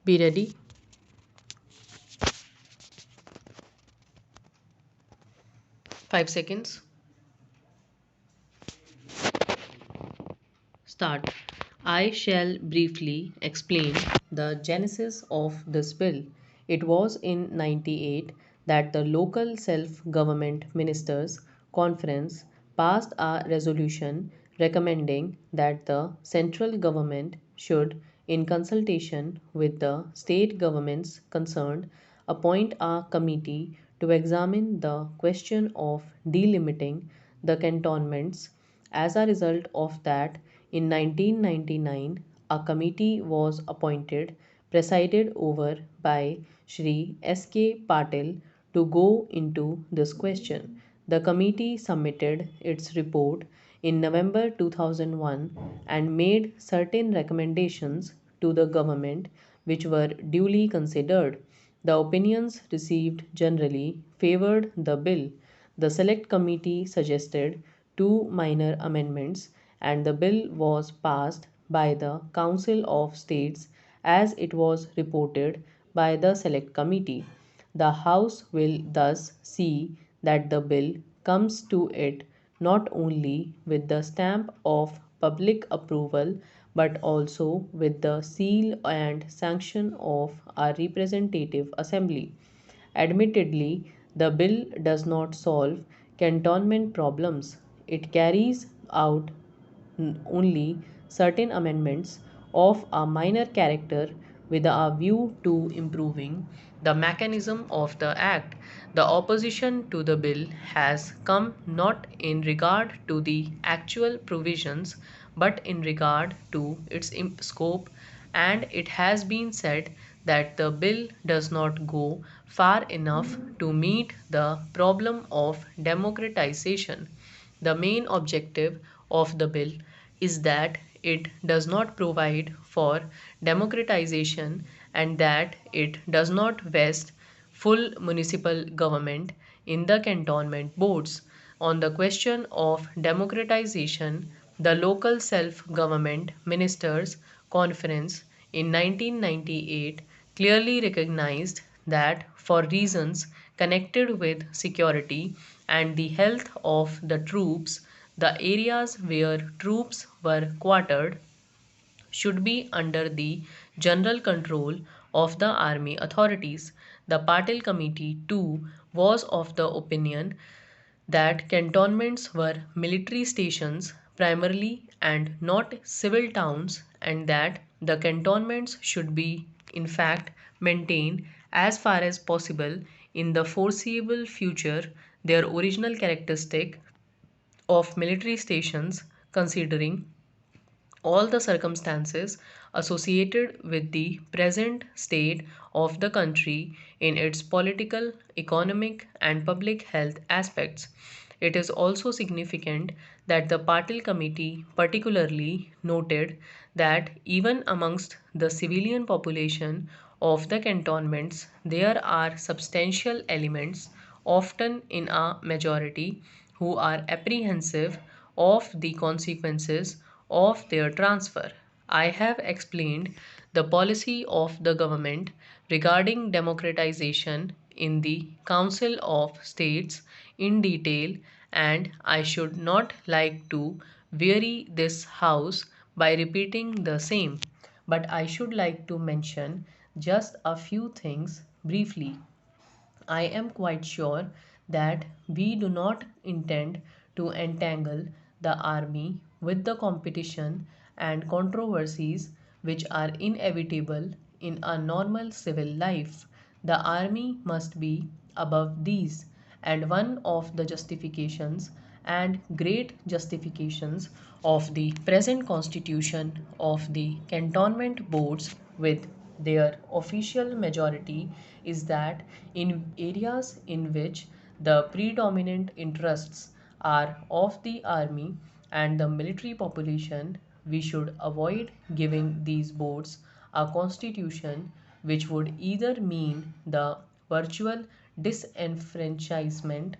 Be ready. Five seconds. Start. I shall briefly explain the genesis of this bill. It was in 98 that the local self-government ministers conference passed a resolution recommending that the central government should, in consultation with the state governments concerned, appoint a committee to examine the question of delimiting the cantonments. As a result of that, in 1999, a committee was appointed, presided over by Shri S.K. Patil, to go into this question. The committee submitted its report in November 2001 and made certain recommendations to the government which were duly considered. The opinions received generally favored the bill. The Select Committee suggested two minor amendments, and the bill was passed by the Council of States as it was reported by the Select Committee. The House will thus see that the bill comes to it not only with the stamp of public approval but also with the seal and sanction of our representative assembly. Admittedly, the bill does not solve cantonment problems. It carries out only certain amendments of a minor character with a view to improving the mechanism of the Act. The opposition to the bill has come not in regard to the actual provisions but in regard to its scope, and it has been said that the bill does not go far enough to meet the problem of democratization. The main objective of the bill is that it does not provide for democratization and that it does not vest full municipal government in the cantonment boards. On the question of democratization, the local self government ministers conference in 1998 clearly recognized that for reasons connected with security and the health of the troops, the areas where troops were quartered should be under the general control of the army authorities. The Patil Committee, too, was of the opinion that cantonments were military stations primarily and not civil towns, and that the cantonments should be, in fact, maintained as far as possible in the foreseeable future their original characteristic of military stations, considering all the circumstances associated with the present state of the country in its political, economic, and public health aspects. It is also significant that the Patil Committee particularly noted that even amongst the civilian population of the cantonments, there are substantial elements, often in a majority, who are apprehensive of the consequences of their transfer. I have explained the policy of the government regarding democratization in the Council of States in detail, and I should not like to weary this House by repeating the same, but I should like to mention just a few things briefly. I am quite sure that we do not intend to entangle the army with the competition and controversies which are inevitable in a normal civil life. The army must be above these, and one of the justifications and great justifications of the present constitution of the cantonment boards with their official majority is that in areas in which the predominant interests are of the army and the military population, we should avoid giving these boards a constitution which would either mean the virtual disenfranchisement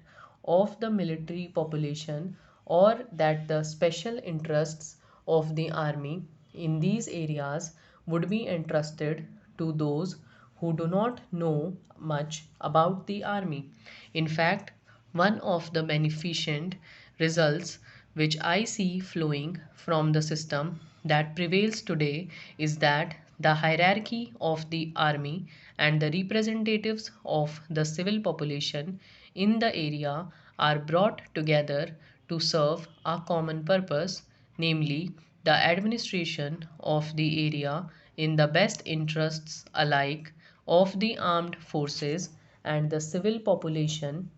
of the military population or that the special interests of the army in these areas would be entrusted to those who do not know much about the army. In fact, one of the beneficent results which I see flowing from the system that prevails today is that the hierarchy of the army and the representatives of the civil population in the area are brought together to serve a common purpose, namely the administration of the area in the best interests alike of the armed forces and the civil population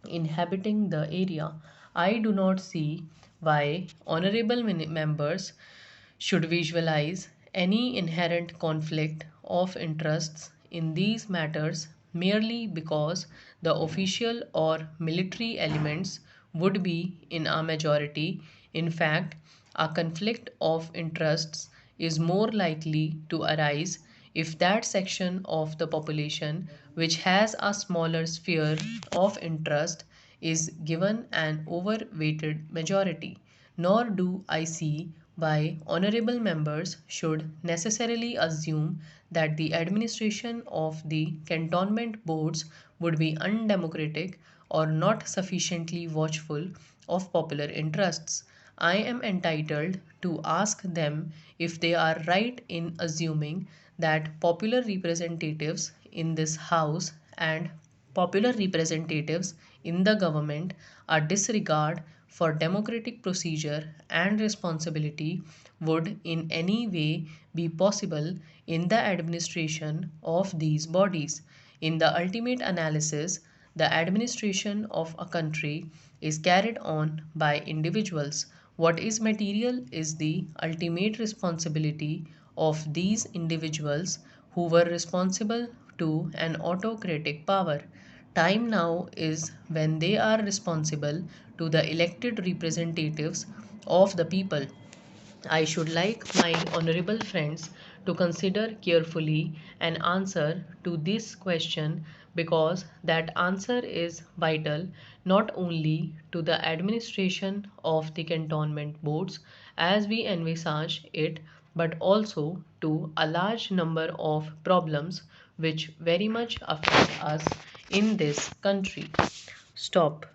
inhabiting the area. I do not see why honorable members should visualize any inherent conflict of interests in these matters merely because the official or military elements would be in a majority. In fact, a conflict of interests is more likely to arise if that section of the population which has a smaller sphere of interest is given an overweighted majority. Nor do I see why honorable members should necessarily assume that the administration of the cantonment boards would be undemocratic or not sufficiently watchful of popular interests. I am entitled to ask them if they are right in assuming that popular representatives in this House and popular representatives in the government a disregard for democratic procedure and responsibility would in any way be possible in the administration of these bodies. In the ultimate analysis, the administration of a country is carried on by individuals. What is material is the ultimate responsibility of these individuals who were responsible to an autocratic power. Time now is when they are responsible to the elected representatives of the people. I should like my honorable friends to consider carefully an answer to this question because that answer is vital not only to the administration of the cantonment boards as we envisage it but also to a large number of problems which very much affect us in this country. Stop.